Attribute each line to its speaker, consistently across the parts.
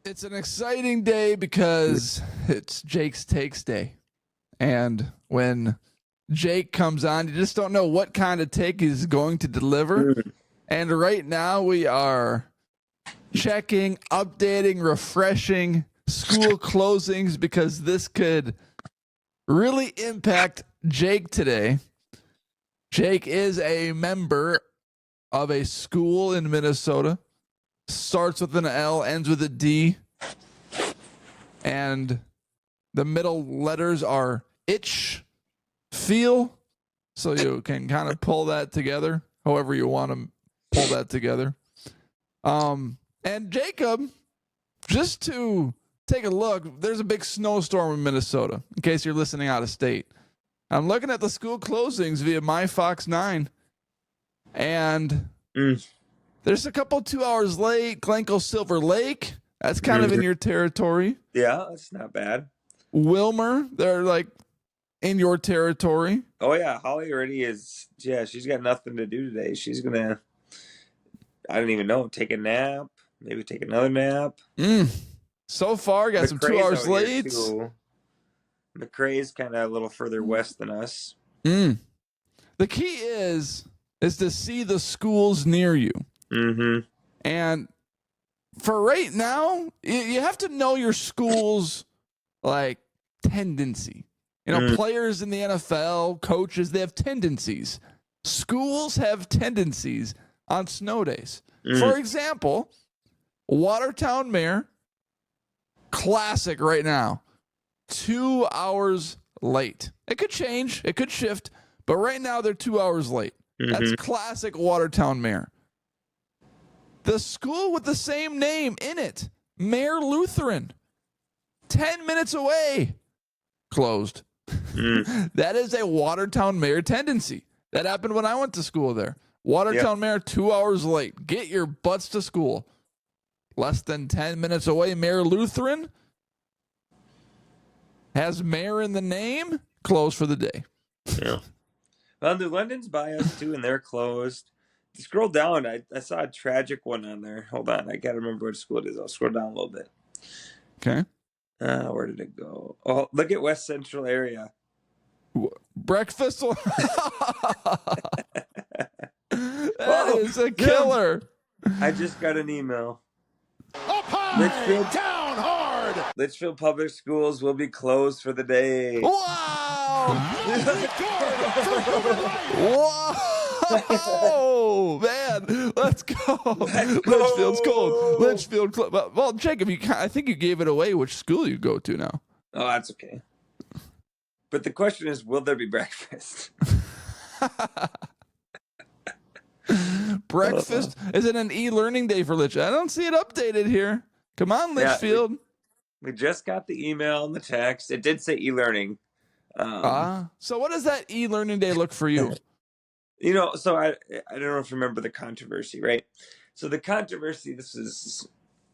Speaker 1: It's an exciting day because it's Jake's Takes Day. And when Jake comes on, you just don't know what kind of take he's going to deliver. And right now we are checking, updating, refreshing school closings because this could really impact Jake today. Jake is a member of a school in Minnesota. Starts with an L, ends with a D. And the middle letters are itch, feel. So you can kind of pull that together however you want to pull that together. And Jacob, just to take a look, there's a big snowstorm in Minnesota, in case you're listening out of state. I'm looking at the school closings via MyFox 9. And there's a couple 2 hours late. Glencoe Silver Lake, that's kind of in your territory.
Speaker 2: Yeah, that's not bad.
Speaker 1: Wilmer, they're like in your territory.
Speaker 2: Oh yeah, Holly already is. Yeah, she's got nothing to do today. She's gonna, I don't even know, take a nap, maybe take another nap.
Speaker 1: So far, got some 2 hours late.
Speaker 2: McRae's kind of a little further west than us.
Speaker 1: The key is to see the schools near you. And for right now, you have to know your school's like tendency. You know, players in the NFL, coaches, they have tendencies. Schools have tendencies on snow days. For example, Watertown Mayor, classic right now, 2 hours late. It could change, it could shift, but right now they're 2 hours late. That's classic Watertown Mayor. The school with the same name in it, Mayor Lutheran, 10 minutes away, closed. That is a Watertown Mayor tendency. That happened when I went to school there. Watertown Mayor, 2 hours late. Get your butts to school. Less than 10 minutes away, Mayor Lutheran has mayor in the name, closed for the day.
Speaker 2: Yeah. Well, New London's by us too, and they're closed. Scroll down. I saw a tragic one on there. Hold on. I got to remember what school it is. I'll scroll down a little bit.
Speaker 1: Okay.
Speaker 2: Where did it go? Oh, look at West Central area.
Speaker 1: Breakfast. That is a killer.
Speaker 2: I just got an email.
Speaker 3: Up high, down hard.
Speaker 2: Litchfield Public Schools will be closed for the day.
Speaker 1: Wow! Whoa, man! Let's go. Litchfield's cold. Litchfield. Well, Jacob, I think you gave it away. Which school you go to now?
Speaker 2: Oh, that's okay. But the question is, will there be breakfast?
Speaker 1: Breakfast? Is it an e-learning day for Litchfield? I don't see it updated here. Come on, Litchfield.
Speaker 2: Yeah, we just got the email and the text. It did say e-learning.
Speaker 1: So what does that e-learning day look for you?
Speaker 2: You know, so I don't know if you remember the controversy, right? So the controversy, this is,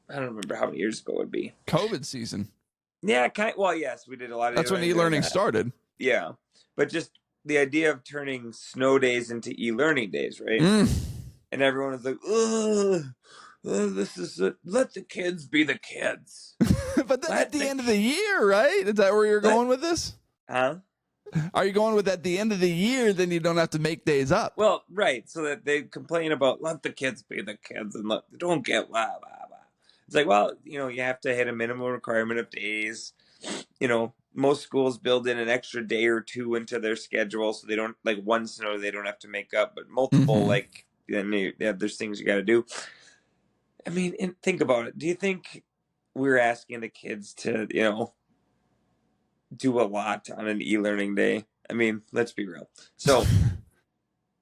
Speaker 2: I don't remember how many years ago it would be.
Speaker 1: COVID season.
Speaker 2: Yeah, well, yes, we did a lot of
Speaker 1: That's when e-learning started.
Speaker 2: Yeah, but just the idea of turning snow days into e-learning days, right? And everyone was like, this is let the kids be the kids.
Speaker 1: But then at the end of the year, right? Is that where you're going with this?
Speaker 2: Huh?
Speaker 1: Are you going with at the end of the year, then you don't have to make days up?
Speaker 2: Well, right. So that they complain about let the kids be the kids and don't get blah, blah, blah. It's like, well, you know, you have to hit a minimum requirement of days. You know, most schools build in an extra day or two into their schedule so they don't, like one snow they don't have to make up, but multiple, like, there's things you got to do. I mean, and think about it. Do you think we're asking the kids to, you know, do a lot on an e-learning day? I mean, let's be real. So,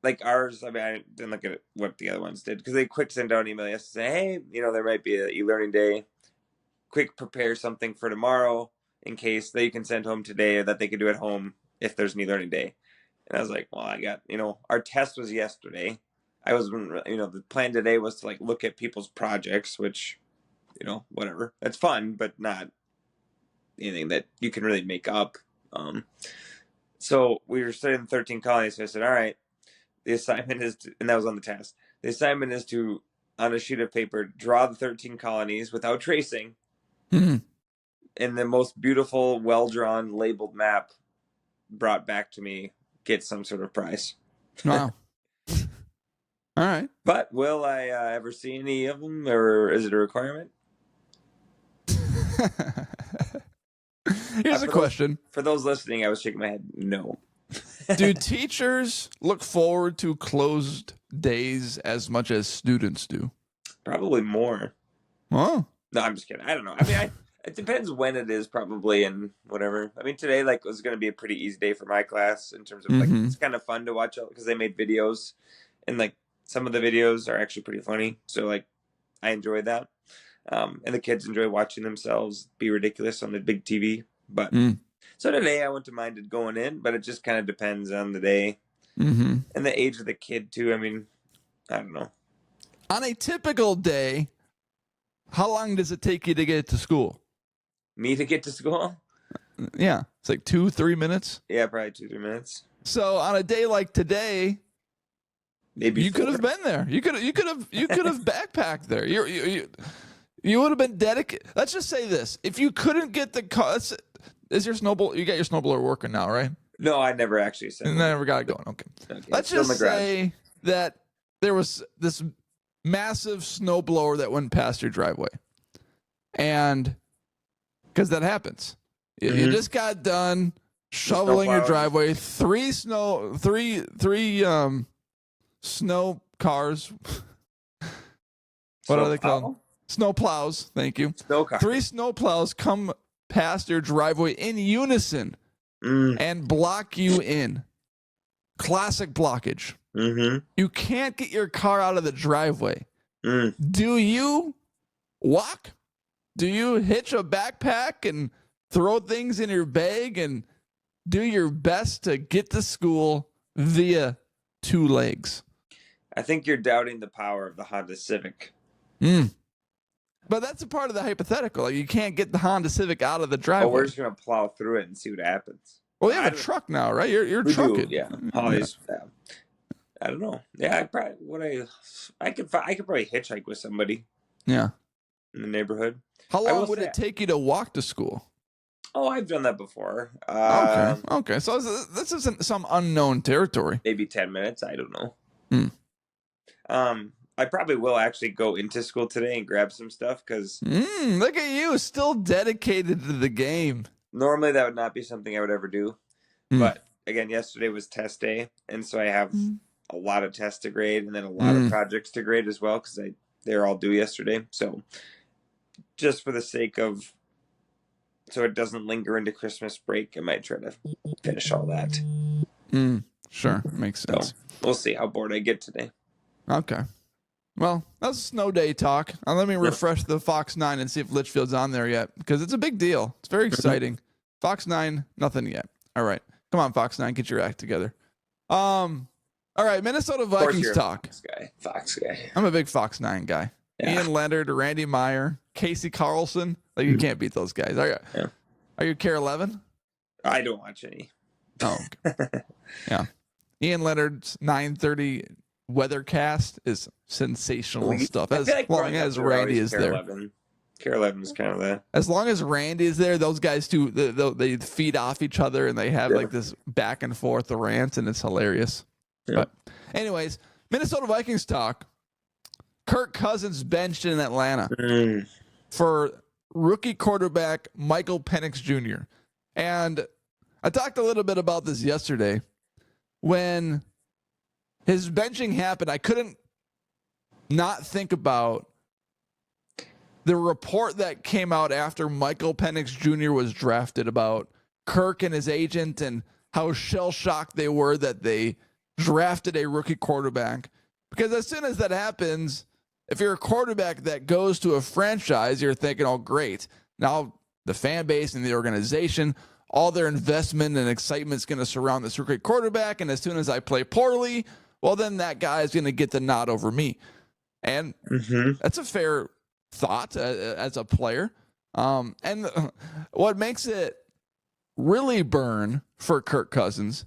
Speaker 2: like ours, I mean, I didn't look at what the other ones did because they quick sent out an email yesterday saying, hey, you know, there might be an e-learning day. Quick prepare something for tomorrow in case that you can send home today or that they can do at home if there's an e-learning day. And I was like, well, I got, you know, our test was yesterday. I was, you know, the plan today was to like look at people's projects, which, you know, whatever. That's fun, but not anything that you can really make up. So we were studying 13 colonies. So I said, all right, the assignment is, and that was on the test. The assignment is to, on a sheet of paper, draw the 13 colonies without tracing
Speaker 1: Mm-hmm.
Speaker 2: And the most beautiful, well-drawn, labeled map brought back to me gets some sort of prize.
Speaker 1: Wow. All right.
Speaker 2: But will I ever see any of them, or is it a requirement?
Speaker 1: Here's a question.
Speaker 2: For those listening, I was shaking my head. No.
Speaker 1: Do teachers look forward to closed days as much as students do?
Speaker 2: Probably more.
Speaker 1: Oh.
Speaker 2: No, I'm just kidding. I don't know. I mean, it depends when it is, probably, and whatever. I mean, today was going to be a pretty easy day for my class in terms of it's kind of fun to watch because they made videos, and some of the videos are actually pretty funny. So I enjoyed that, and the kids enjoy watching themselves be ridiculous on the big TV. But so today I wouldn't have minded going in, but it just kind of depends on the day and the age of the kid too. I mean, I don't know.
Speaker 1: On a typical day, how long does it take you to get to school?
Speaker 2: Me to get to school?
Speaker 1: Yeah, it's like 2-3 minutes.
Speaker 2: Yeah, probably 2-3 minutes.
Speaker 1: So on a day like today,
Speaker 2: maybe
Speaker 1: you could have been there. You could have backpacked there. You would have been dedicated. Let's just say this: if you couldn't get the car, is your snowball? You got your snowblower working now, right?
Speaker 2: No, I never actually said.
Speaker 1: Never got it going. Okay. Let's just say that there was this massive snowblower that went past your driveway, and because that happens, you just got done shoveling your driveway. Three snow cars. What are they called? Snow plows. Thank you.
Speaker 2: Snow cars.
Speaker 1: 3 snow plows come past your driveway in unison and block you in. Classic blockage. You can't get your car out of the driveway. Do you walk? Do you hitch a backpack and throw things in your bag and do your best to get to school via 2 legs?
Speaker 2: I think you're doubting the power of the Honda Civic.
Speaker 1: But that's a part of the hypothetical. Like, you can't get the Honda Civic out of the driveway.
Speaker 2: Well, we're just going to plow through it and see what happens.
Speaker 1: Well, you have a truck now, right? You're trucking.
Speaker 2: Yeah. Always. Yeah. I don't know. Yeah, I could probably hitchhike with somebody.
Speaker 1: Yeah.
Speaker 2: In the neighborhood.
Speaker 1: How long would it take you to walk to school?
Speaker 2: Oh, I've done that before.
Speaker 1: Okay. So this isn't some unknown territory.
Speaker 2: Maybe 10 minutes. I don't know. I probably will actually go into school today and grab some stuff because.
Speaker 1: Look at you, still dedicated to the game.
Speaker 2: Normally, that would not be something I would ever do. But again, yesterday was test day, and so I have a lot of tests to grade and then a lot of projects to grade as well because they're all due yesterday. So just for the sake of, so it doesn't linger into Christmas break, I might try to finish all that.
Speaker 1: Sure, makes sense.
Speaker 2: So we'll see how bored I get today.
Speaker 1: Okay. Well, that's a snow day talk. Let me refresh the Fox 9 and see if Litchfield's on there yet, because it's a big deal. It's very exciting. Fox 9, nothing yet. All right. Come on, Fox 9, get your act together. All right, Minnesota Vikings talk.
Speaker 2: Fox guy.
Speaker 1: I'm a big Fox 9 guy. Yeah. Ian Leonard, Randy Meyer, Casey Carlson. Like, you can't beat those guys. Are you Care 11?
Speaker 2: I don't watch any.
Speaker 1: Oh, okay. Yeah. Ian Leonard's 9:30 weathercast is sensational stuff. As long as Randy is there.
Speaker 2: Care 11 is kind of that.
Speaker 1: As long as Randy is there, those guys too, they feed off each other and they have like this back and forth rant, and it's hilarious. Yeah. But anyways, Minnesota Vikings talk. Kirk Cousins benched in Atlanta for rookie quarterback Michael Penix Jr. And I talked a little bit about this yesterday. When his benching happened, I couldn't not think about the report that came out after Michael Penix Jr. was drafted about Kirk and his agent and how shell-shocked they were that they drafted a rookie quarterback. Because as soon as that happens, if you're a quarterback that goes to a franchise, you're thinking, oh, great. Now the fan base and the organization, all their investment and excitement is going to surround this rookie quarterback. And as soon as I play poorly, well, then that guy is going to get the nod over me. And that's a fair thought as a player. And what makes it really burn for Kirk Cousins,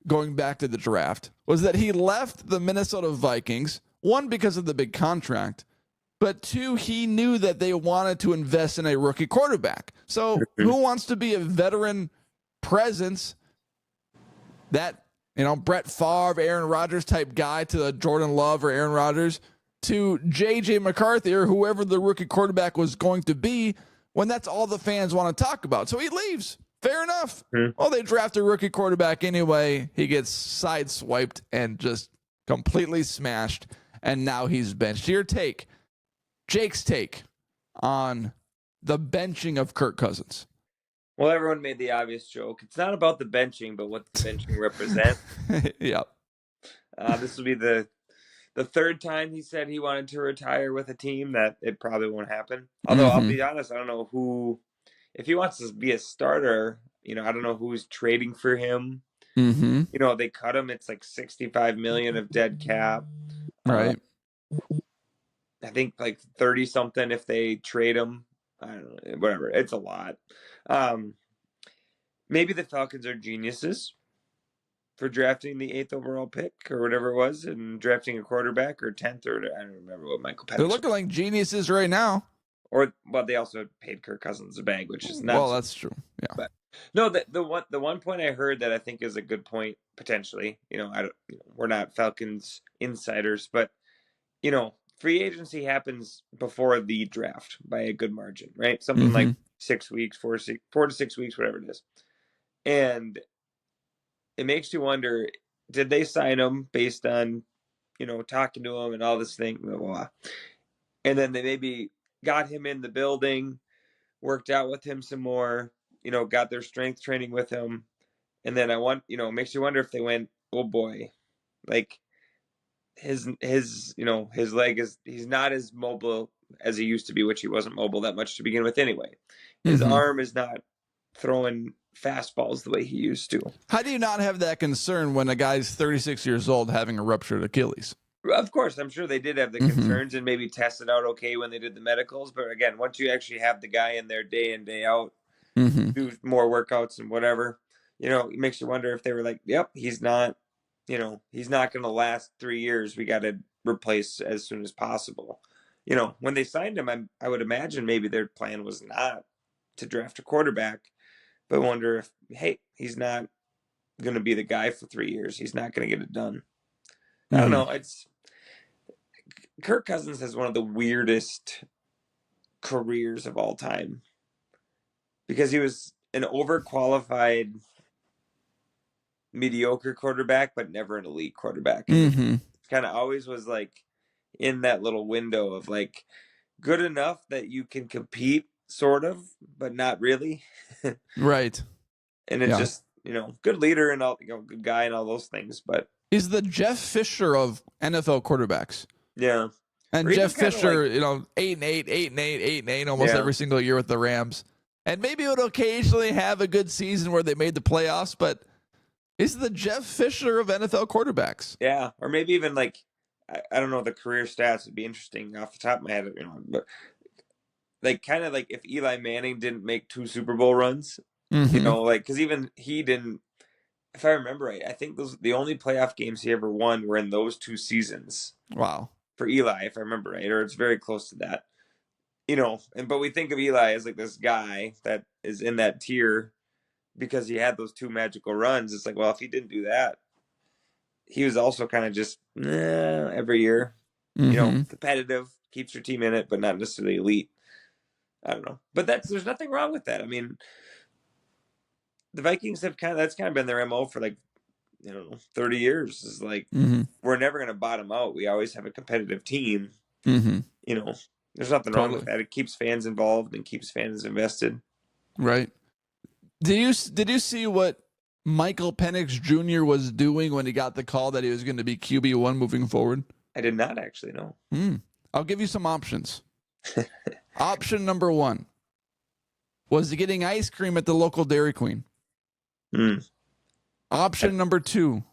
Speaker 1: going back to the draft, was that he left the Minnesota Vikings, one, because of the big contract, But 2, he knew that they wanted to invest in a rookie quarterback. So who wants to be a veteran presence that, Brett Favre, Aaron Rodgers type guy to a Jordan Love or Aaron Rodgers to J.J. McCarthy or whoever the rookie quarterback was going to be when that's all the fans want to talk about. So he leaves. Fair enough. Well, they draft a rookie quarterback anyway. He gets sideswiped and just completely smashed, and now he's benched. Your take, Jake's take on the benching of Kirk Cousins.
Speaker 2: Well, everyone made the obvious joke. It's not about the benching, but what the benching represents.
Speaker 1: Yep.
Speaker 2: This will be the third time he said he wanted to retire with a team. That it probably won't happen. Although I'll be honest, I don't know who. If he wants to be a starter, I don't know who's trading for him. They cut him. It's like $65 million of dead cap.
Speaker 1: Right.
Speaker 2: I think like 30 something if they trade him. I don't know. Whatever. It's a lot. Maybe the Falcons are geniuses for drafting the 8th overall pick or whatever it was and drafting a quarterback or 10th or I don't remember what Michael Penix.
Speaker 1: They're looking like geniuses right now.
Speaker 2: They also paid Kirk Cousins a bag, which is not.
Speaker 1: Well, that's true. Yeah.
Speaker 2: But no, the one point I heard that I think is a good point potentially. We're not Falcons insiders, but free agency happens before the draft by a good margin, right? Something like 6 weeks, 4 to 6 weeks, whatever it is. And it makes you wonder, did they sign him based on, talking to him and all this thing, blah, blah, blah. And then they maybe got him in the building, worked out with him some more, got their strength training with him. And then it makes you wonder if they went, oh boy, like his leg he's not as mobile as he used to be, which he wasn't mobile that much to begin with anyway. His arm is not throwing fastballs the way he used to.
Speaker 1: How do you not have that concern when a guy's 36 years old having a ruptured Achilles?
Speaker 2: Of course, I'm sure they did have the concerns and maybe tested out okay when they did the medicals. But again, once you actually have the guy in there day in, day out, do more workouts and whatever, it makes you wonder if they were like, yep, he's not going to last 3 years. We got to replace as soon as possible. When they signed him, I would imagine maybe their plan was not to draft a quarterback, but wonder if, hey, he's not going to be the guy for 3 years. He's not going to get it done. I don't know. Kirk Cousins has one of the weirdest careers of all time because he was an overqualified, mediocre quarterback, but never an elite quarterback. Kind of always was like in that little window of like good enough that you can compete, sort of, but not really.
Speaker 1: Right.
Speaker 2: And it's just, good leader and all, good guy and all those things, but
Speaker 1: he's the Jeff Fisher of NFL quarterbacks.
Speaker 2: Yeah.
Speaker 1: And Jeff Fisher, 8-8, 8-8, 8-8 almost every single year with the Rams. And maybe it would occasionally have a good season where they made the playoffs, but he's the Jeff Fisher of NFL quarterbacks.
Speaker 2: Yeah. Or maybe even like, I don't know, the career stats would be interesting off the top of my head, but like kind of like if Eli Manning didn't make 2 Super Bowl runs, because even he didn't, if I remember right, I think the only playoff games he ever won were in those 2 seasons.
Speaker 1: Wow.
Speaker 2: For Eli, if I remember right, or it's very close to that. But we think of Eli as like this guy that is in that tier because he had those 2 magical runs. It's like, well, if he didn't do that, he was also kind of just every year, competitive, keeps your team in it, but not necessarily elite. I don't know, but there's nothing wrong with that. I mean, the Vikings have that's kind of been their MO for like 30 years. Is like we're never going to bottom out. We always have a competitive team. There's nothing wrong with that. It keeps fans involved and keeps fans invested.
Speaker 1: Right. Did you see what Michael Penix Jr. was doing when he got the call that he was going to be QB1 moving forward?
Speaker 2: I did not actually know.
Speaker 1: I'll give you some options. Option number 1 was he getting ice cream at the local Dairy Queen. Option number 2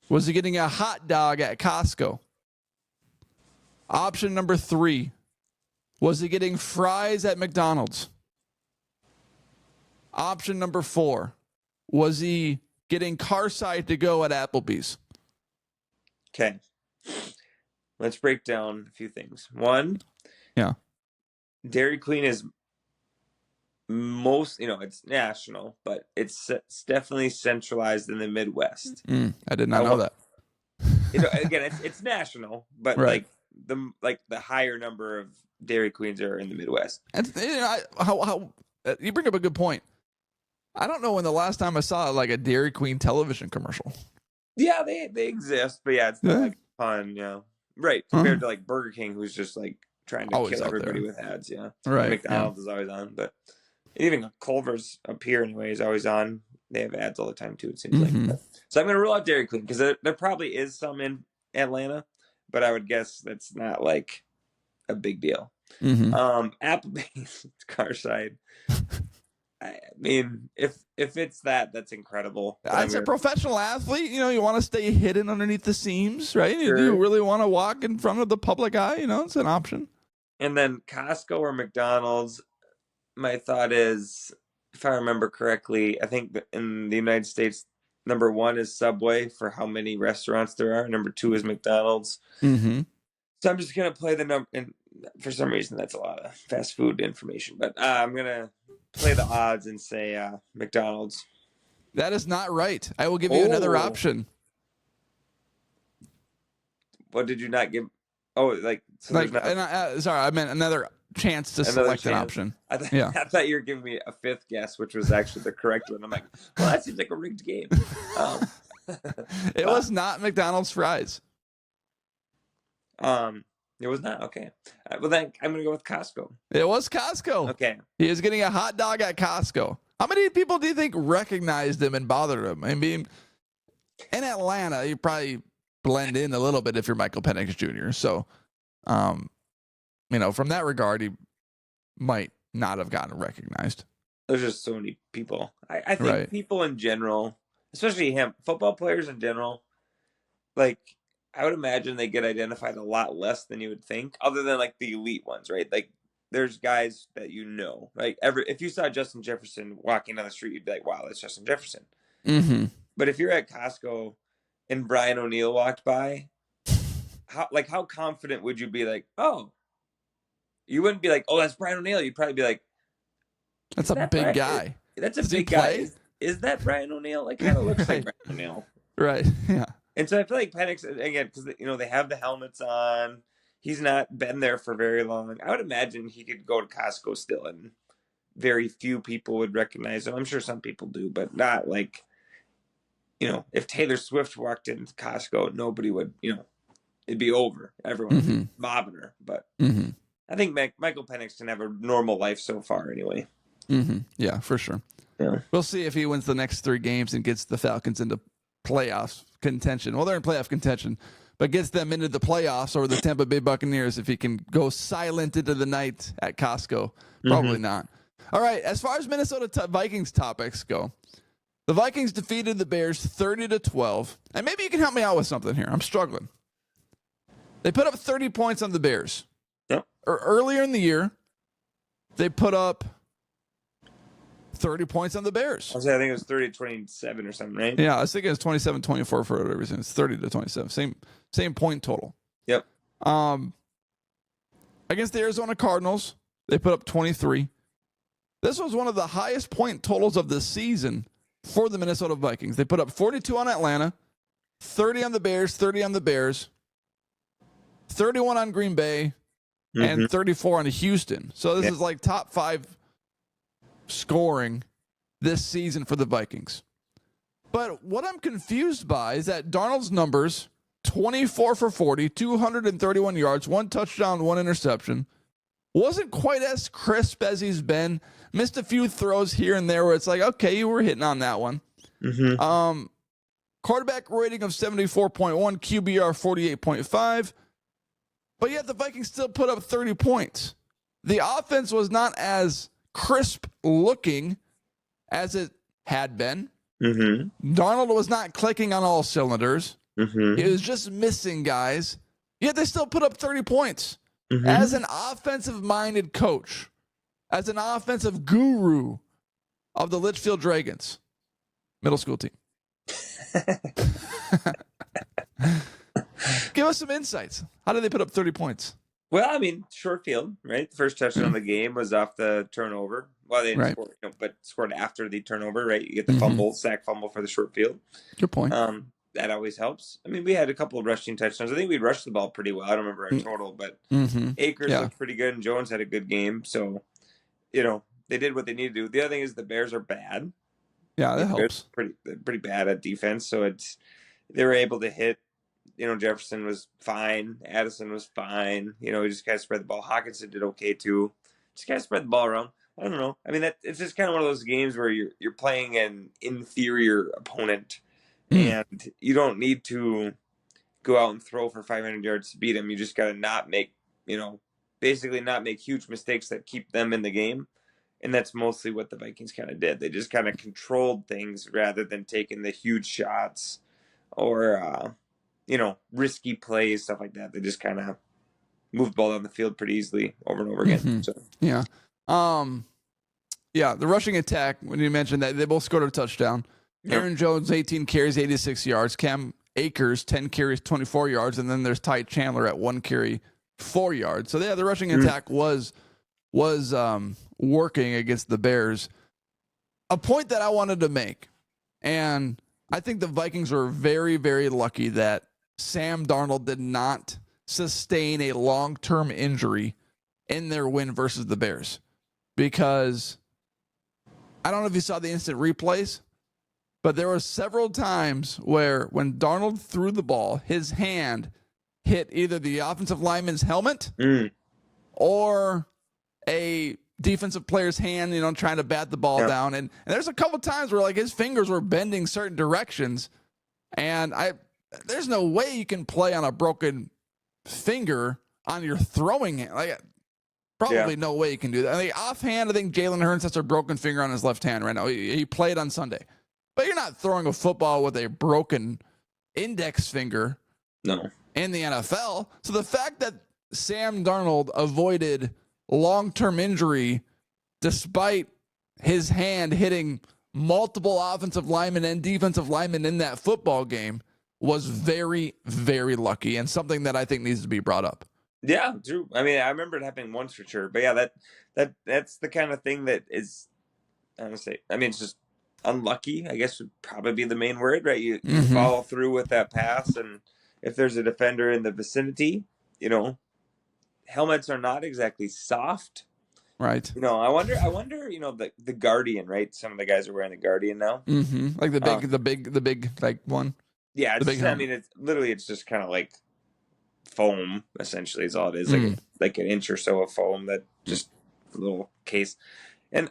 Speaker 1: was he getting a hot dog at Costco. Option number 3 was he getting fries at McDonald's. Option number 4 was he getting car side to go at Applebee's.
Speaker 2: Okay. let's break down a few things. One,
Speaker 1: Yeah.
Speaker 2: Dairy Queen is most, it's national, but it's definitely centralized in the Midwest.
Speaker 1: I did not know that.
Speaker 2: Again, it's national, but
Speaker 1: right.
Speaker 2: the higher number of Dairy Queens are in the Midwest.
Speaker 1: And you bring up a good point. I don't know when the last time I saw like a Dairy Queen television commercial.
Speaker 2: Yeah, they exist, but yeah, it's not like fun, right? Compared to like Burger King, who's just like trying to kill everybody with ads, yeah.
Speaker 1: Right.
Speaker 2: McDonald's is always on, but even Culver's up here anyway is always on. They have ads all the time too, it seems like. So I'm going to rule out Dairy Queen because there probably is some in Atlanta, but I would guess that's not like a big deal. Applebee's Carside. I mean, if it's that's incredible.
Speaker 1: As a professional athlete, you want to stay hidden underneath the seams, right? Sure. You really want to walk in front of the public eye, it's an option.
Speaker 2: And then Costco or McDonald's, my thought is, if I remember correctly, I think in the United States, number 1 is Subway for how many restaurants there are. Number 2 is McDonald's. So I'm just going to play the number. And for some reason, that's a lot of fast food information. But I'm going to play the odds and say McDonald's.
Speaker 1: That is not right. I will give you another option.
Speaker 2: What did you not give? Oh, sorry,
Speaker 1: I meant another chance to select an option.
Speaker 2: I thought you were giving me a 5th guess, which was actually the correct one. I'm like, well, that seems like a rigged game.
Speaker 1: It was not McDonald's fries.
Speaker 2: It was not. Okay. Well, then I'm going to go with Costco.
Speaker 1: It was Costco.
Speaker 2: Okay.
Speaker 1: He is getting a hot dog at Costco. How many people do you think recognized him and bothered him? I mean, in Atlanta, you probably blend in a little bit if you're Michael Penix Jr. So, from that regard, he might not have gotten recognized.
Speaker 2: There's just so many people. I think people in general, especially football players in general, like, I would imagine they get identified a lot less than you would think, other than like the elite ones, right? Like there's guys that like if you saw Justin Jefferson walking down the street, you'd be like, wow, that's Justin Jefferson. But if you're at Costco and Brian O'Neill walked by, how confident would you be? Like, oh, you wouldn't be like, oh, that's Brian O'Neill. You'd probably be like,
Speaker 1: that's a big guy.
Speaker 2: That's a big guy. Is that Brian O'Neill? Like, kind of looks like Brian O'Neill.
Speaker 1: Right. Yeah.
Speaker 2: And so I feel like Penix, again, because, they have the helmets on. He's not been there for very long. I would imagine he could go to Costco still, and very few people would recognize him. I'm sure some people do, but not like, if Taylor Swift walked into Costco, nobody would, it'd be over. Everyone would be mobbing her. But I think Michael Penix can have a normal life so far anyway.
Speaker 1: Yeah, for sure.
Speaker 2: Yeah.
Speaker 1: We'll see if he wins the next 3 games and gets the Falcons into playoffs contention. Well, they're in playoff contention, but gets them into the playoffs over the Tampa Bay Buccaneers if he can go silent into the night at Costco. Probably not. All right, as far as Minnesota Vikings topics go, the Vikings defeated the Bears 30-12. And maybe you can help me out with something here. I'm struggling. They put up 30 points on the Bears.
Speaker 2: Yep.
Speaker 1: Earlier in the year, they put up 30 points on the Bears.
Speaker 2: I think it was 30-27 or something, right?
Speaker 1: Yeah, I was thinking it was 27-24 for whatever reason. It's 30-27. Same point total.
Speaker 2: Yep.
Speaker 1: Against the Arizona Cardinals, they put up 23. This was one of the highest point totals of the season for the Minnesota Vikings. They put up 42 on Atlanta, 30 on the Bears, 30 on the Bears, 31 on Green Bay, and 34 on Houston. So this is like top 5 scoring this season for the Vikings. But what I'm confused by is that Darnold's numbers, 24 for 40, 231 yards, 1 touchdown, 1 interception, wasn't quite as crisp as he's been. Missed a few throws here and there where it's like, okay, you were hitting on that one. Quarterback rating of 74.1, QBR 48.5. But yet the Vikings still put up 30 points. The offense was not as crisp looking as it had been. Darnold was not clicking on all cylinders. He was just missing guys. Yet they still put up 30 points. As an offensive-minded coach, as an offensive guru of the Litchfield Dragons middle school team. Give us some insights. How did they put up 30 points?
Speaker 2: Well, I mean, short field, right? The first touchdown of the game was off the turnover. Well, they didn't score, but scored after the turnover, right? You get the sack fumble for the short field.
Speaker 1: Good point.
Speaker 2: That always helps. I mean, we had a couple of rushing touchdowns. I think we rushed the ball pretty well. I don't remember our total, but Akers looked pretty good, and Jones had a good game. So, they did what they needed to do. The other thing is the Bears are bad.
Speaker 1: Yeah, that helps.
Speaker 2: Pretty bad at defense. So they were able to hit. Jefferson was fine. Addison was fine. He just kind of spread the ball. Hawkinson did okay too. Just kind of spread the ball around. I don't know. I mean, it's just kind of one of those games where you're playing an inferior opponent, and you don't need to go out and throw for 500 yards to beat them. You just got to not make, basically not make huge mistakes that keep them in the game. And that's mostly what the Vikings kind of did. They just kind of controlled things rather than taking the huge shots or, risky plays, stuff like that. They just kind of moved the ball down the field pretty easily over and over again. So.
Speaker 1: Yeah. The rushing attack, when you mentioned that, they both scored a touchdown. Yep. Aaron Jones, 18 carries, 86 yards. Cam Akers, 10 carries, 24 yards. And then there's Ty Chandler at 1 carry, 4 yards. So, the rushing attack was working against the Bears. A point that I wanted to make, and I think the Vikings were very, very lucky that Sam Darnold did not sustain a long-term injury in their win versus the Bears. Because I don't know if you saw the instant replays, but there were several times where when Darnold threw the ball, his hand hit either the offensive lineman's helmet or a defensive player's hand, trying to bat the ball down. And there's a couple times where his fingers were bending certain directions. And there's no way you can play on a broken finger on your throwing hand. Probably no way you can do that. Offhand, I think Jalen Hurts has a broken finger on his left hand right now. He played on Sunday. But you're not throwing a football with a broken index finger in the NFL. So the fact that Sam Darnold avoided long-term injury despite his hand hitting multiple offensive linemen and defensive linemen in that football game was very, very lucky, and something that I think needs to be brought up.
Speaker 2: Yeah, true. I mean, I remember it happening once for sure. But yeah, that's the kind of thing that is, honestly, it's just unlucky, I guess would probably be the main word, right? You follow through with that pass, and if there's a defender in the vicinity, helmets are not exactly soft.
Speaker 1: Right.
Speaker 2: I wonder, the Guardian, right? Some of the guys are wearing the Guardian now.
Speaker 1: Like the big one.
Speaker 2: Yeah, it's literally just kind of like foam, essentially, is all it is. Like an inch or so of foam that just a little case. And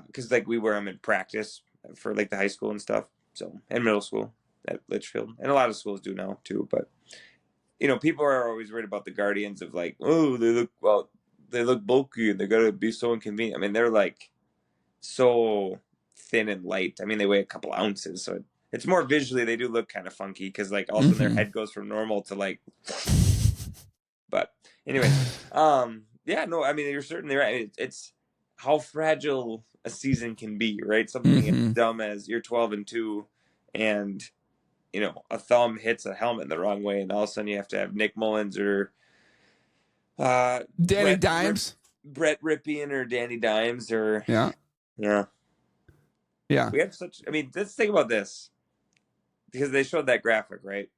Speaker 2: because we wear them in practice for the high school and stuff, so, and middle school at Litchfield, and a lot of schools do now too. But people are always worried about the Guardians of they look bulky and they gotta be so inconvenient. They're so thin and light. They weigh a couple ounces, so it's more visually they do look kind of funky because all of a sudden their head goes from normal to But anyway, you're certainly right. It's how fragile a season can be, right? Something as dumb as you're 12-2, and a thumb hits a helmet the wrong way, and all of a sudden you have to have Nick Mullins or
Speaker 1: Danny Dimes,
Speaker 2: Brett Ripien or Danny Dimes or
Speaker 1: yeah.
Speaker 2: We have such. Let's think about this, because they showed that graphic, right,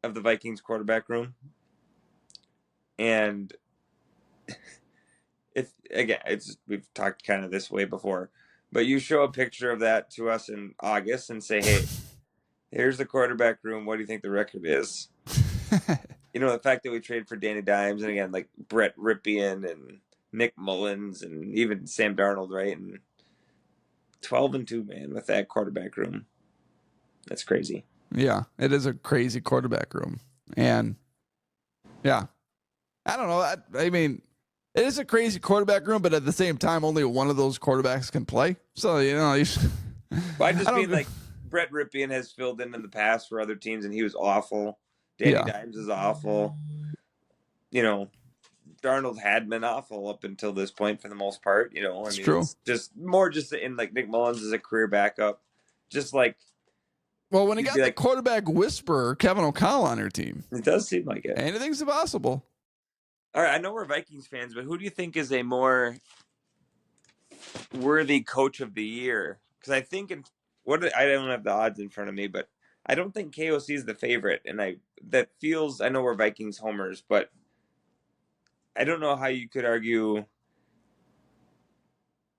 Speaker 2: of the Vikings quarterback room, and we've talked kind of this way before, but you show a picture of that to us in August and say, hey, here's the quarterback room. What do you think the record is? The fact that we traded for Danny Dimes and again Brett Ripien and Nick Mullins and even Sam Darnold, right? And 12-2, man, with that quarterback room. That's crazy.
Speaker 1: Yeah, it is a crazy quarterback room. And yeah, I don't know. It is a crazy quarterback room, but at the same time, only one of those quarterbacks can play. So, you should,
Speaker 2: I just mean Brett Ripien has filled in the past for other teams, and he was awful. Danny Dimes is awful. Darnold had been awful up until this point for the most part.
Speaker 1: It's true.
Speaker 2: It's just more in Nick Mullins as a career backup, just
Speaker 1: Well, when you got the
Speaker 2: like,
Speaker 1: quarterback whisperer, Kevin O'Connell, on your team,
Speaker 2: it does seem like it.
Speaker 1: Anything's possible.
Speaker 2: All right, I know we're Vikings fans, but who do you think is a more worthy coach of the year? Because I think I don't have the odds in front of me, but I don't think KOC is the favorite, and I know we're Vikings homers, but I don't know how you could argue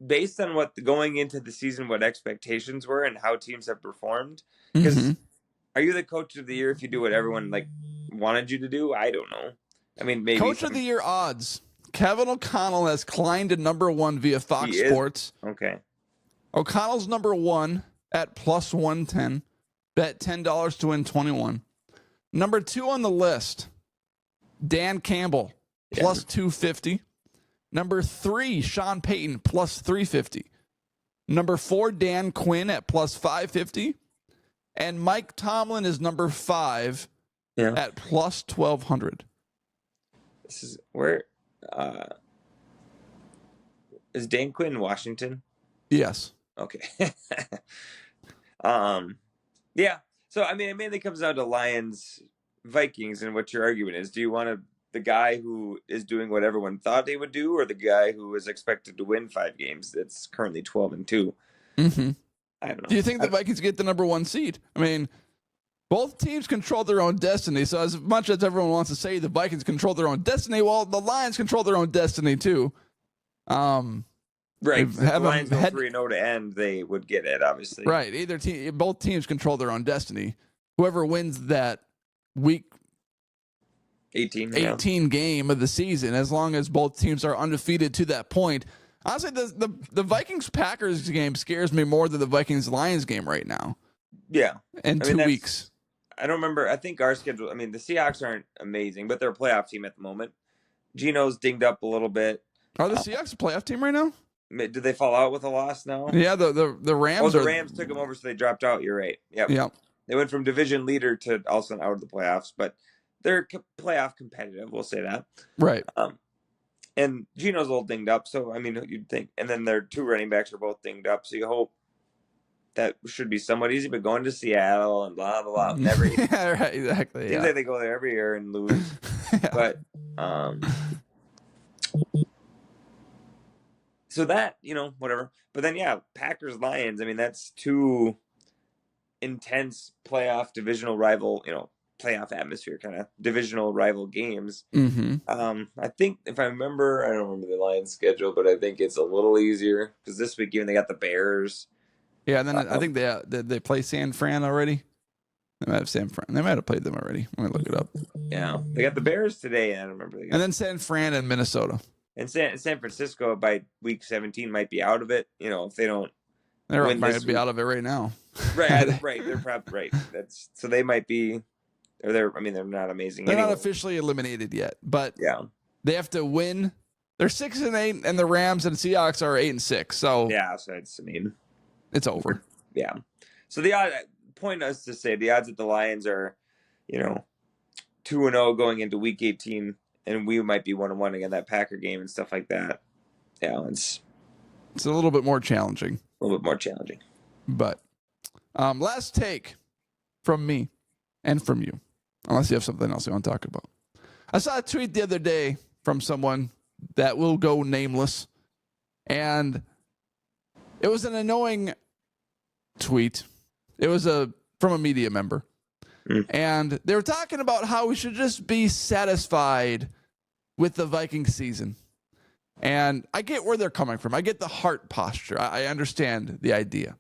Speaker 2: based on what going into the season, what expectations were and how teams have performed. Because are you the coach of the year if you do what everyone wanted you to do? I don't know. I mean, maybe
Speaker 1: Coach of the year odds. Kevin O'Connell has climbed to number 1 via Fox Sports.
Speaker 2: Okay.
Speaker 1: O'Connell's number 1 at plus 110. Bet $10 to win 21. Number 2 on the list, Dan Campbell, plus 250. Number 3, Sean Payton, plus 350. Number 4, Dan Quinn at plus 550. And Mike Tomlin is number 5 at plus 1,200.
Speaker 2: This is where is Dan Quinn in Washington?
Speaker 1: Yes.
Speaker 2: Okay. Yeah. So I mean, it mainly comes down to Lions, Vikings, and what your argument is. Do you want the guy who is doing what everyone thought they would do, or the guy who is expected to win 5 games that's currently 12-2?
Speaker 1: Mm-hmm.
Speaker 2: I don't know.
Speaker 1: Do you think the Vikings get the number 1 seed? I mean, both teams control their own destiny. So as much as everyone wants to say the Vikings control their own destiny, well, the Lions control their own destiny too.
Speaker 2: Right. If the Lions go 3-0 to end, they would get it, obviously.
Speaker 1: Right. Both teams control their own destiny. Whoever wins that week 18 game of the season, as long as both teams are undefeated to that point. Honestly, the Vikings-Packers game scares me more than the Vikings-Lions game right now.
Speaker 2: Yeah.
Speaker 1: In 2 weeks.
Speaker 2: I don't remember. I think our schedule, the Seahawks aren't amazing, but they're a playoff team at the moment. Gino's dinged up a little bit.
Speaker 1: Are the Seahawks a playoff team right now?
Speaker 2: Did they fall out with a loss now?
Speaker 1: Yeah, the Rams.
Speaker 2: Oh, the Rams took them over, so they dropped out. You're right. Yep. They went from division leader to also out of the playoffs, but they're playoff competitive. We'll say that.
Speaker 1: Right.
Speaker 2: And Gino's a little dinged up, so you'd think. And then their 2 running backs are both dinged up, so you hope that should be somewhat easy. But going to Seattle and blah blah blah, never.
Speaker 1: Yeah, right, exactly.
Speaker 2: Seems like they go there every year and lose. But so that whatever. But then Packers Lions. That's 2 intense playoff divisional rival. Playoff atmosphere kind of divisional rival games. I think if I remember, I don't remember the Lions schedule, but I think it's a little easier because this week even they got the Bears.
Speaker 1: Yeah, and then I think they play San Fran already. They might have San Fran. They might have played them already. Let me look it up.
Speaker 2: Yeah, they got the Bears today. I don't remember.
Speaker 1: And then San Fran and Minnesota.
Speaker 2: And San Francisco by week 17 might be out of it. If they don't.
Speaker 1: They might be out of it right now.
Speaker 2: Right. They're probably right. So they might be. They're not amazing.
Speaker 1: They're not officially eliminated yet, but they have to win. They're 6-8, and the Rams and Seahawks are 8-6. So
Speaker 2: so
Speaker 1: it's over.
Speaker 2: Yeah. So the point is to say the odds that the Lions are, 2-0 going into week 18, and we might be 1-1 again that Packer game and stuff like that. Yeah, it's
Speaker 1: a little bit more challenging.
Speaker 2: But
Speaker 1: last take from me and from you. Unless you have something else you want to talk about. I saw a tweet the other day from someone that will go nameless. And it was an annoying tweet. It was from a media member. And they were talking about how we should just be satisfied with the Viking season. And I get where they're coming from. I get the heart posture. I understand the idea.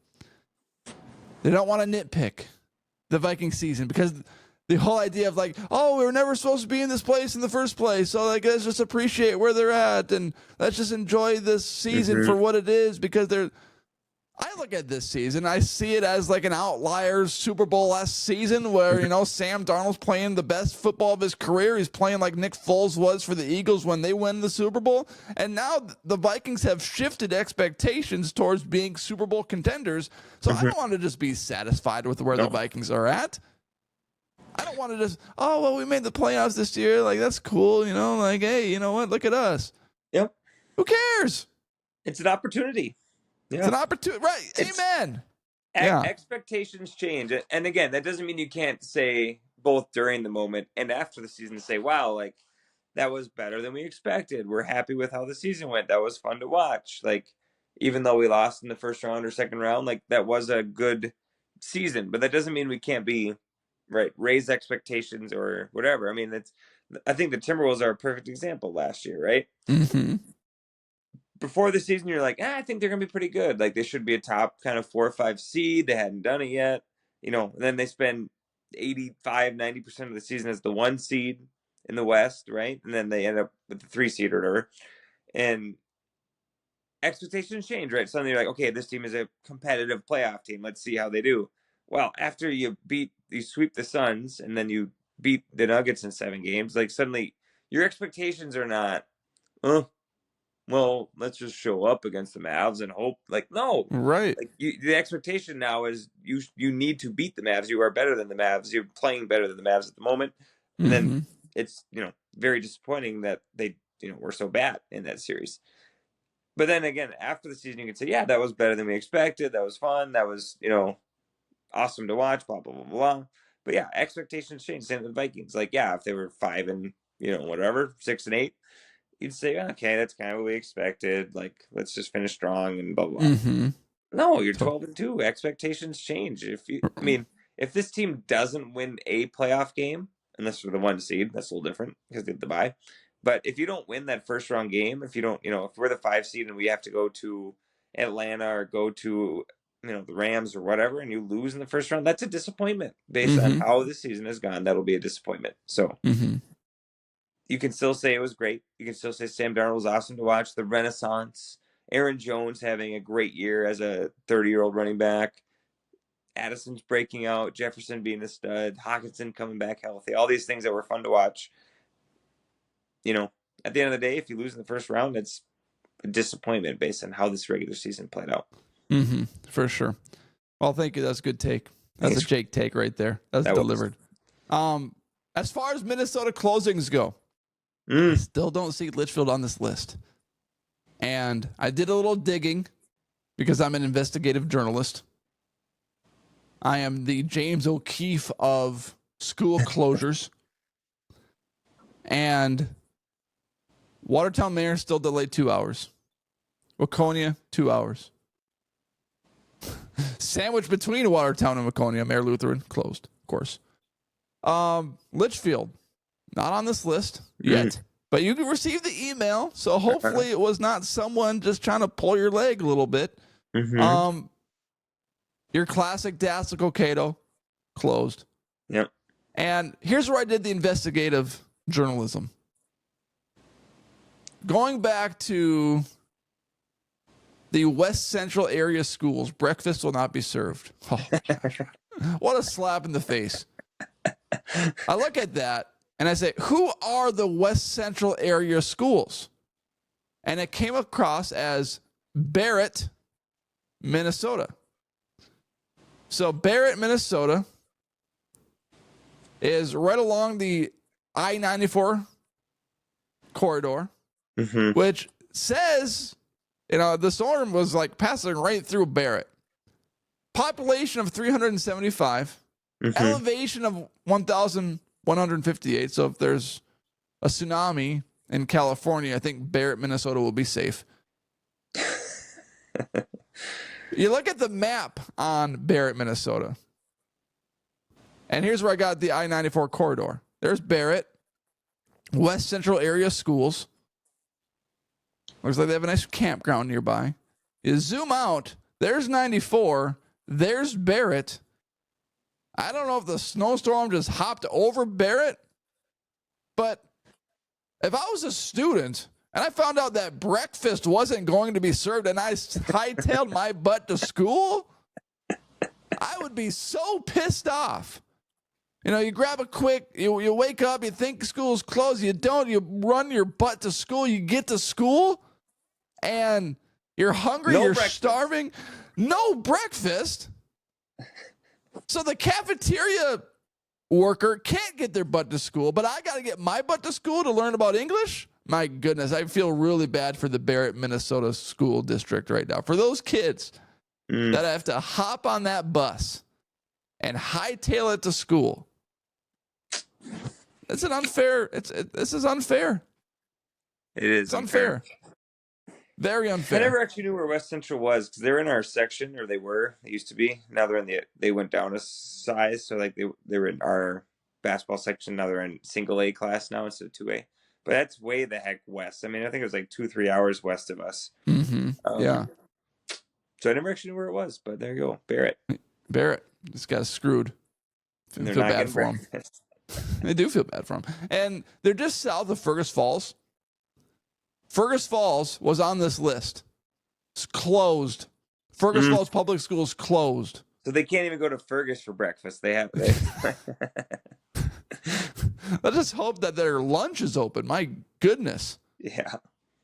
Speaker 1: They don't want to nitpick the Viking season because the whole idea of we were never supposed to be in this place in the first place. So let's just appreciate where they're at and let's just enjoy this season for what it is because I look at this season, I see it as an outlier Super Bowl last season where, Sam Darnold's playing the best football of his career. He's playing like Nick Foles was for the Eagles when they win the Super Bowl. And now the Vikings have shifted expectations towards being Super Bowl contenders. So I don't want to just be satisfied with where the Vikings are at. I don't want to just, we made the playoffs this year. That's cool, hey, you know what? Look at us.
Speaker 2: Yep.
Speaker 1: Who cares?
Speaker 2: It's an opportunity. Yeah.
Speaker 1: It's an opportunity. Right. Amen. Yeah.
Speaker 2: Expectations change. And again, that doesn't mean you can't say both during the moment and after the season, say, wow, like that was better than we expected. We're happy with how the season went. That was fun to watch. Like, even though we lost in the first round or second round, like that was a good season. But that doesn't mean we can't be right, raise expectations or whatever. I mean, I think the Timberwolves are a perfect example last year, right?
Speaker 1: Mm-hmm.
Speaker 2: Before the season, you're like, I think they're gonna be pretty good. Like they should be a top kind of 4 or 5 seed. They hadn't done it yet, and then they spend 85-90% of the season as the 1 seed in the West, right? And then they end up with the 3 seed or whatever. And expectations change, right? Suddenly you're like, okay, this team is a competitive playoff team. Let's see how they do. Well, after you sweep the Suns and then you beat the Nuggets in 7 games, like suddenly your expectations are not, well, let's just show up against the Mavs and hope. Like, no,
Speaker 1: Right.
Speaker 2: like the expectation now is you need to beat the Mavs. You are better than the Mavs. You're playing better than the Mavs at the moment, and then it's very disappointing that they were so bad in that series. But then again, after the season, you can say, yeah, that was better than we expected. That was fun. That was awesome to watch. Blah blah blah blah. But yeah, expectations change. Same with the Vikings. Like, yeah, if they were 5 and whatever, 6 and 8. You'd say, okay, that's kind of what we expected. Like, let's just finish strong and blah blah. No, you're 12-2. Expectations change. If this team doesn't win a playoff game, unless we're the 1 seed, that's a little different because they have the bye. But if you don't win that first round game, if you don't, if we're the 5 seed and we have to go to Atlanta or go to the Rams or whatever, and you lose in the first round, that's a disappointment based on how the season has gone. That'll be a disappointment. So. You can still say it was great. You can still say Sam Darnold was awesome to watch. The Renaissance. Aaron Jones having a great year as a 30-year-old running back. Addison's breaking out. Jefferson being a stud. Hawkinson coming back healthy. All these things that were fun to watch. At the end of the day, if you lose in the first round, it's a disappointment based on how this regular season played out.
Speaker 1: For sure. Well, thank you. That's a good take. That's a Jake take right there. That's delivered. As far as Minnesota closings go, I still don't see Litchfield on this list. And I did a little digging because I'm an investigative journalist. I am the James O'Keefe of school closures. And Watertown Mayor still delayed 2 hours. Waconia, 2 hours. Sandwiched between Watertown and Waconia, Mayor Lutheran, closed, of course. Litchfield, not on this list yet. But you can receive the email, so hopefully it was not someone just trying to pull your leg a little bit. Your classic Dassel Cato, closed.
Speaker 2: Yep.
Speaker 1: And here's where I did the investigative journalism. Going back to the West Central area schools, breakfast will not be served. Oh, what a slap in the face. I look at that. And I say, who are the West Central area schools? And it came across as Barrett, Minnesota. So Barrett, Minnesota is right along the I-94 corridor, which says, the storm was like passing right through Barrett. Population of 375, elevation of 1,158. So if there's a tsunami in California, I think Barrett, Minnesota will be safe. You look at the map on Barrett, Minnesota. And here's where I got the I-94 corridor. There's Barrett, West Central area schools. Looks like they have a nice campground nearby. You zoom out, there's 94, there's Barrett. I don't know if the snowstorm just hopped over Barrett, but if I was a student and I found out that breakfast wasn't going to be served and I hightailed my butt to school, I would be so pissed off. You grab a quick, you wake up, you think school's closed, you don't, you run your butt to school, you get to school, and you're hungry, you're starving, no breakfast. So the cafeteria worker can't get their butt to school, but I got to get my butt to school to learn about English? My goodness, I feel really bad for the Barrett, Minnesota school district right now. For those kids that have to hop on that bus and hightail it to school. It's an unfair. This is unfair.
Speaker 2: It is
Speaker 1: It's unfair. Very unfair.
Speaker 2: I never actually knew where West Central was because they're in our section, or they used to be. Now they went down a size, so like they were in our basketball section. Now they're in single A class now instead of 2A. But that's way the heck west. I mean, I think it was like 2-3 hours west of us.
Speaker 1: Yeah.
Speaker 2: So I never actually knew where it was, but there you go, Barrett.
Speaker 1: This guy's screwed.
Speaker 2: And
Speaker 1: Feel bad for him. I do feel bad for him. And they're just south of Fergus Falls. Fergus Falls was on this list. It's closed. Fergus Falls Public Schools closed.
Speaker 2: So they can't even go to Fergus for breakfast. They
Speaker 1: Let's just hope that their lunch is open. My goodness.
Speaker 2: Yeah.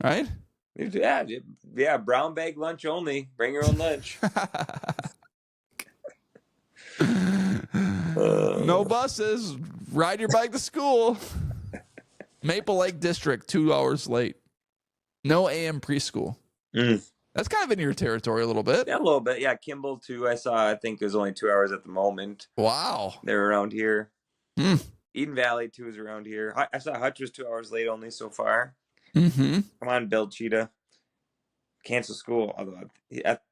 Speaker 1: Right?
Speaker 2: Yeah. Brown bag lunch only. Bring your own lunch.
Speaker 1: No buses. Ride your bike to school. Maple Lake District, 2 hours late. No AM preschool. That's kind of in your territory a little bit.
Speaker 2: Yeah, a little bit. Yeah, Kimball too. I think it was only 2 hours at the moment.
Speaker 1: Wow.
Speaker 2: They're around here. Eden Valley too is around here. I saw Hutch was 2 hours late only so far. Come on, Bill Cheetah. Cancel school. Although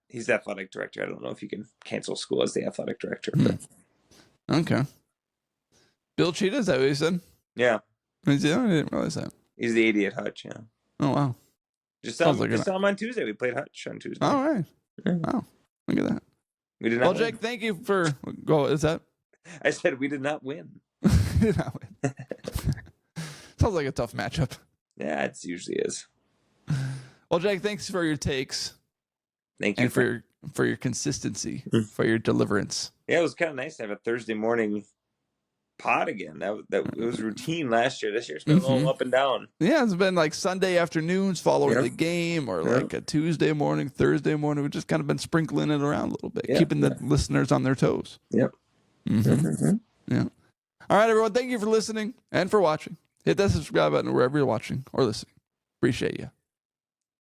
Speaker 2: he's the athletic director. I don't know if you can cancel school as the athletic director.
Speaker 1: Okay. Bill Cheetah, is that what he said?
Speaker 2: Yeah.
Speaker 1: I didn't realize that.
Speaker 2: He's the AD at Hutch, yeah.
Speaker 1: Oh, wow.
Speaker 2: Just saw him on Tuesday. We played Hutch on Tuesday.
Speaker 1: All right. Wow. Look at that.
Speaker 2: We did not win.
Speaker 1: Jake, thank you for... Is that...
Speaker 2: I said we did not win.
Speaker 1: Did not win. Sounds like a tough matchup.
Speaker 2: Yeah, it usually is.
Speaker 1: Well, Jake, thanks for your takes.
Speaker 2: Thank you.
Speaker 1: And for your consistency, for your deliverance.
Speaker 2: Yeah, it was kind of nice to have a Thursday morning pod again. That it was routine last year. This year's been a little up and down.
Speaker 1: Yeah, it's been like Sunday afternoons following the game, or like a Tuesday morning, Thursday morning. We've just kind of been sprinkling it around a little bit, keeping the listeners on their toes.
Speaker 2: Yep.
Speaker 1: Yeah. All right, everyone. Thank you for listening and for watching. Hit that subscribe button wherever you're watching or listening. Appreciate you.